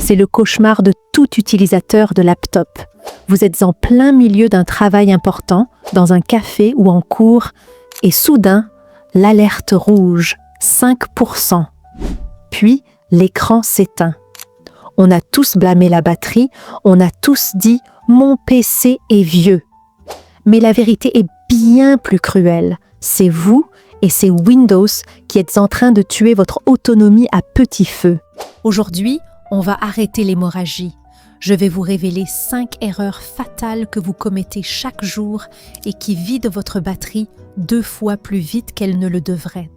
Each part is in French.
C'est le cauchemar de tout utilisateur de laptop. Vous êtes en plein milieu d'un travail important, dans un café ou en cours, et soudain, l'alerte rouge, 5%. Puis, l'écran s'éteint. On a tous blâmé la batterie, on a tous dit « mon PC est vieux ». Mais la vérité est bien plus cruelle. C'est vous et c'est Windows qui êtes en train de tuer votre autonomie à petit feu. Aujourd'hui, on va arrêter l'hémorragie. Je vais vous révéler 5 erreurs fatales que vous commettez chaque jour et qui vident votre batterie 2 fois plus vite qu'elle ne le devrait.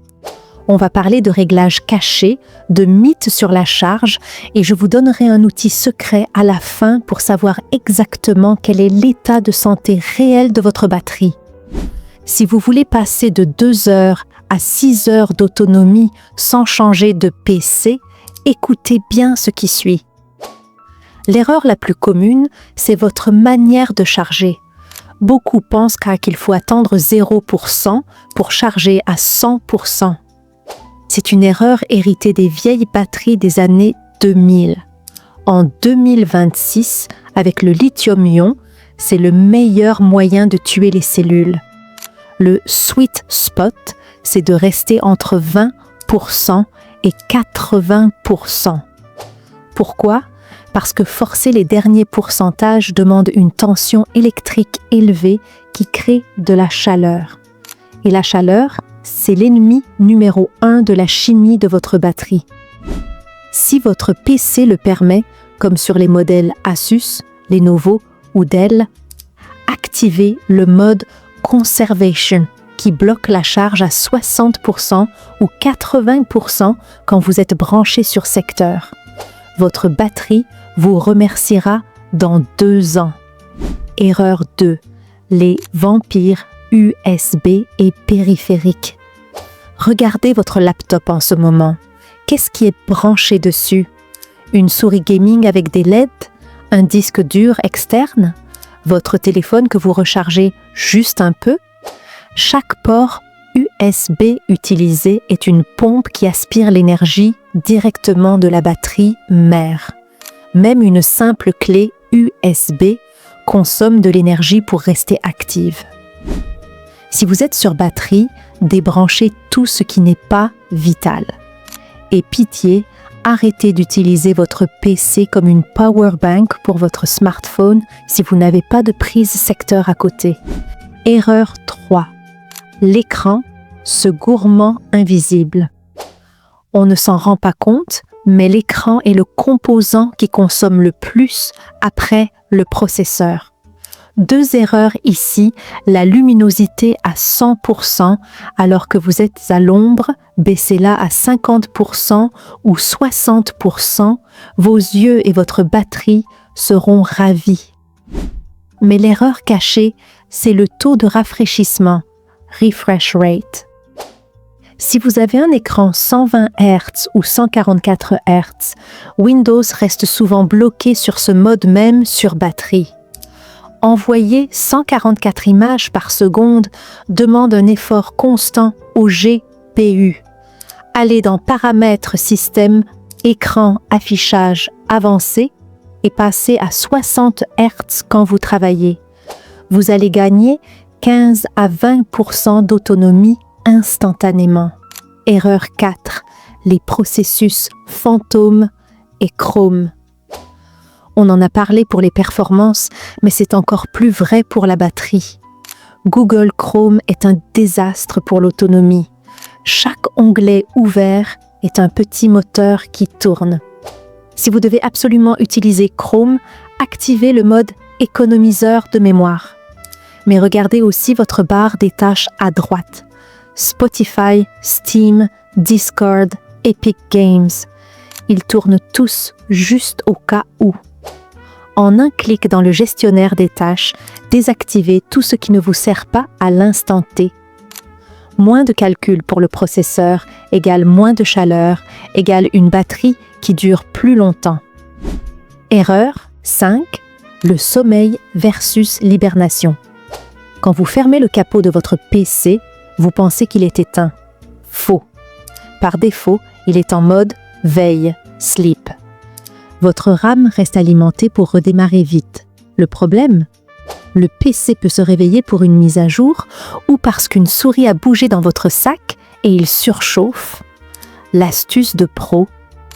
On va parler de réglages cachés, de mythes sur la charge et je vous donnerai un outil secret à la fin pour savoir exactement quel est l'état de santé réel de votre batterie. Si vous voulez passer de 2 heures à 6 heures d'autonomie sans changer de PC, écoutez bien ce qui suit. L'erreur la plus commune, c'est votre manière de charger. Beaucoup pensent qu'il faut attendre 0% pour charger à 100%. C'est une erreur héritée des vieilles batteries des années 2000. En 2026, avec le lithium-ion, c'est le meilleur moyen de tuer les cellules. Le sweet spot, c'est de rester entre 20% et 80%. Pourquoi? Parce que forcer les derniers pourcentages demande une tension électrique élevée qui crée de la chaleur. Et la chaleur, c'est l'ennemi numéro 1 de la chimie de votre batterie. Si votre PC le permet, comme sur les modèles Asus, Lenovo ou Dell, activez le mode Conservation qui bloque la charge à 60% ou 80% quand vous êtes branché sur secteur. Votre batterie vous remerciera dans 2 ans. Erreur 2. Les vampires USB et périphériques. Regardez votre laptop en ce moment. Qu'est-ce qui est branché dessus? Une souris gaming avec des LED? Un disque dur externe? Votre téléphone que vous rechargez juste un peu? Chaque port USB utilisé est une pompe qui aspire l'énergie directement de la batterie mère. Même une simple clé USB consomme de l'énergie pour rester active. Si vous êtes sur batterie, débranchez tout ce qui n'est pas vital. Et pitié, arrêtez d'utiliser votre PC comme une power bank pour votre smartphone si vous n'avez pas de prise secteur à côté. Erreur 3. L'écran, ce gourmand invisible. On ne s'en rend pas compte, mais l'écran est le composant qui consomme le plus après le processeur. 2 erreurs ici, la luminosité à 100% alors que vous êtes à l'ombre, baissez-la à 50% ou 60%, vos yeux et votre batterie seront ravis. Mais l'erreur cachée, c'est le taux de rafraîchissement, refresh rate. Si vous avez un écran 120 Hz ou 144 Hz, Windows reste souvent bloqué sur ce mode même sur batterie. Envoyer 144 images par seconde demande un effort constant au GPU. Allez dans Paramètres système, écran affichage avancé et passez à 60 Hz quand vous travaillez. Vous allez gagner 15 à 20% d'autonomie instantanément. Erreur 4. Les processus fantômes et Chrome. On en a parlé pour les performances, mais c'est encore plus vrai pour la batterie. Google Chrome est un désastre pour l'autonomie. Chaque onglet ouvert est un petit moteur qui tourne. Si vous devez absolument utiliser Chrome, activez le mode économiseur de mémoire. Mais regardez aussi votre barre des tâches à droite. Spotify, Steam, Discord, Epic Games. Ils tournent tous juste au cas où. En un clic dans le gestionnaire des tâches, désactivez tout ce qui ne vous sert pas à l'instant T. Moins de calcul pour le processeur égale moins de chaleur égale une batterie qui dure plus longtemps. Erreur 5. Le sommeil versus l'hibernation. Quand vous fermez le capot de votre PC, vous pensez qu'il est éteint. Faux. Par défaut, il est en mode veille, sleep. Votre RAM reste alimentée pour redémarrer vite. Le problème ? Le PC peut se réveiller pour une mise à jour ou parce qu'une souris a bougé dans votre sac et il surchauffe. L'astuce de pro,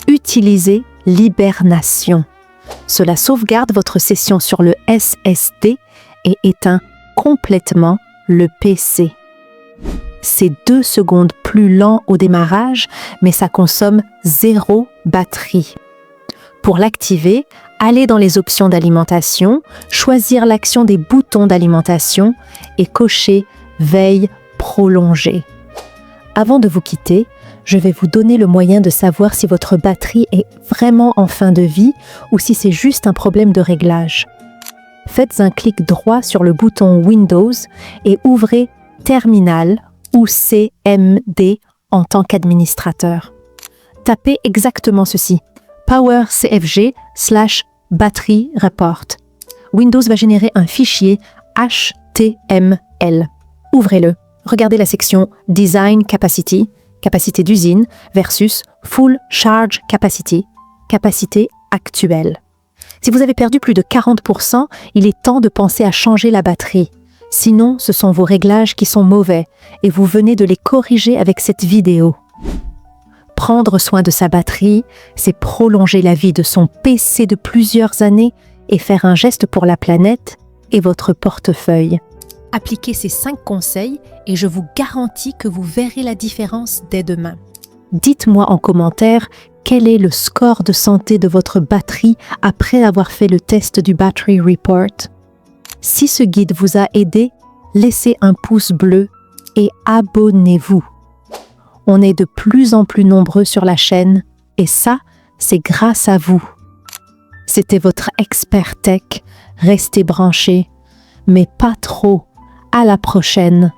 utilisez l'hibernation. Cela sauvegarde votre session sur le SSD et éteint complètement le PC. C'est 2 secondes plus lent au démarrage, mais ça consomme 0 batterie. Pour l'activer, allez dans les options d'alimentation, choisir l'action des boutons d'alimentation et cocher Veille prolongée. Avant de vous quitter, je vais vous donner le moyen de savoir si votre batterie est vraiment en fin de vie ou si c'est juste un problème de réglage. Faites un clic droit sur le bouton Windows et ouvrez Terminal ou CMD en tant qu'administrateur. Tapez exactement ceci, powercfg/battery report. Windows va générer un fichier HTML. Ouvrez-le. Regardez la section Design Capacity, capacité d'usine, versus Full Charge Capacity, capacité actuelle. Si vous avez perdu plus de 40%, il est temps de penser à changer la batterie. Sinon, ce sont vos réglages qui sont mauvais et vous venez de les corriger avec cette vidéo. Prendre soin de sa batterie, c'est prolonger la vie de son PC de plusieurs années et faire un geste pour la planète et votre portefeuille. Appliquez ces 5 conseils et je vous garantis que vous verrez la différence dès demain. Dites-moi en commentaire quel est le score de santé de votre batterie après avoir fait le test du Battery Report. Si ce guide vous a aidé, laissez un pouce bleu et abonnez-vous. On est de plus en plus nombreux sur la chaîne et ça, c'est grâce à vous. C'était votre expert tech. Restez branchés, mais pas trop. À la prochaine.